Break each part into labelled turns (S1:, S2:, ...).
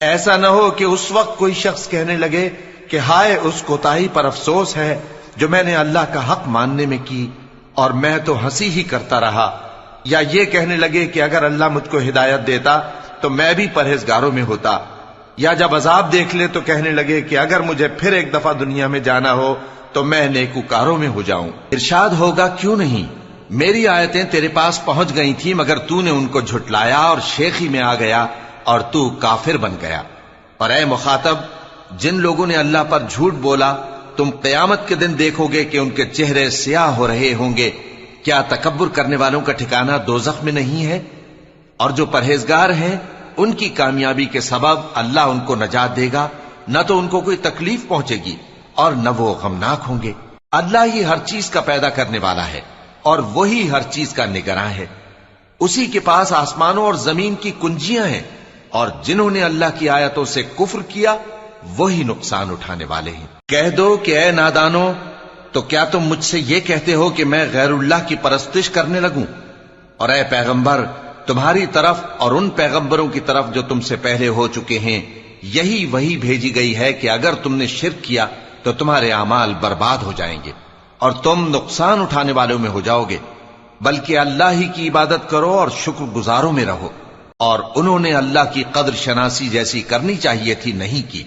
S1: ایسا نہ ہو کہ اس وقت کوئی شخص کہنے لگے کہ ہائے اس کوتاہی پر افسوس ہے جو میں نے اللہ کا حق ماننے میں کی اور میں تو ہنسی ہی کرتا رہا، یا یہ کہنے لگے کہ اگر اللہ مجھ کو ہدایت دیتا تو میں بھی پرہیزگاروں میں ہوتا، یا جب عذاب دیکھ لے تو کہنے لگے کہ اگر مجھے پھر ایک دفعہ دنیا میں جانا ہو تو میں نیکوکاروں میں ہو جاؤں۔ ارشاد ہوگا کیوں نہیں، میری آیتیں تیرے پاس پہنچ گئی تھی مگر تو نے ان کو جھٹلایا اور شیخی میں آ گیا اور تو کافر بن گیا۔ اور اے مخاطب، جن لوگوں نے اللہ پر جھوٹ بولا تم قیامت کے دن دیکھو گے کہ ان کے چہرے سیاہ ہو رہے ہوں گے۔ کیا تکبر کرنے والوں کا ٹھکانہ دوزخ میں نہیں ہے؟ اور جو پرہیزگار ہیں ان کی کامیابی کے سبب اللہ ان کو نجات دے گا، نہ تو ان کو کوئی تکلیف پہنچے گی اور نہ وہ غمناک ہوں گے۔ اللہ ہی ہر چیز کا پیدا کرنے والا ہے اور وہی ہر چیز کا نگراں ہے۔ اسی کے پاس آسمانوں اور زمین کی کنجیاں ہیں، اور جنہوں نے اللہ کی آیتوں سے کفر کیا وہی نقصان اٹھانے والے ہیں۔ کہہ دو کہ اے نادانو، تو کیا تم مجھ سے یہ کہتے ہو کہ میں غیر اللہ کی پرستش کرنے لگوں؟ اور اے پیغمبر، تمہاری طرف اور ان پیغمبروں کی طرف جو تم سے پہلے ہو چکے ہیں یہی وہی بھیجی گئی ہے کہ اگر تم نے شرک کیا تو تمہارے اعمال برباد ہو جائیں گے اور تم نقصان اٹھانے والوں میں ہو جاؤ گے، بلکہ اللہ ہی کی عبادت کرو اور شکر گزاروں میں رہو۔ اور انہوں نے اللہ کی قدر شناسی جیسی کرنی چاہیے تھی نہیں کی۔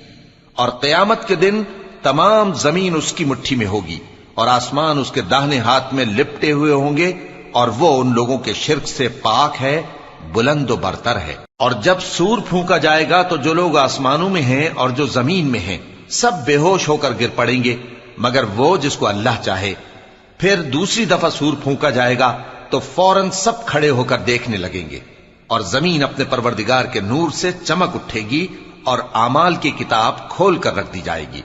S1: اور قیامت کے دن تمام زمین اس کی مٹھی میں ہوگی اور آسمان اس کے داہنے ہاتھ میں لپٹے ہوئے ہوں گے، اور وہ ان لوگوں کے شرک سے پاک ہے، بلند و برتر ہے۔ اور جب سور پھونکا جائے گا تو جو لوگ آسمانوں میں ہیں اور جو زمین میں ہیں سب بے ہوش ہو کر گر پڑیں گے مگر وہ جس کو اللہ چاہے۔ پھر دوسری دفعہ سور پھونکا جائے گا تو فوراً سب کھڑے ہو کر دیکھنے لگیں گے، اور زمین اپنے پروردگار کے نور سے چمک اٹھے گی اور اعمال کی کتاب کھول کر رکھ دی جائے گی،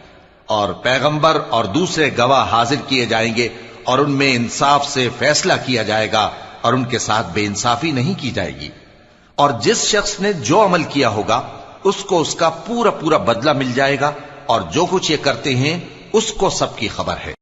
S1: اور پیغمبر اور دوسرے گواہ حاضر کیے جائیں گے، اور ان میں انصاف سے فیصلہ کیا جائے گا اور ان کے ساتھ بے انصافی نہیں کی جائے گی۔ اور جس شخص نے جو عمل کیا ہوگا اس کو اس کا پورا پورا بدلہ مل جائے گا، اور جو کچھ یہ کرتے ہیں اس کو سب کی خبر ہے۔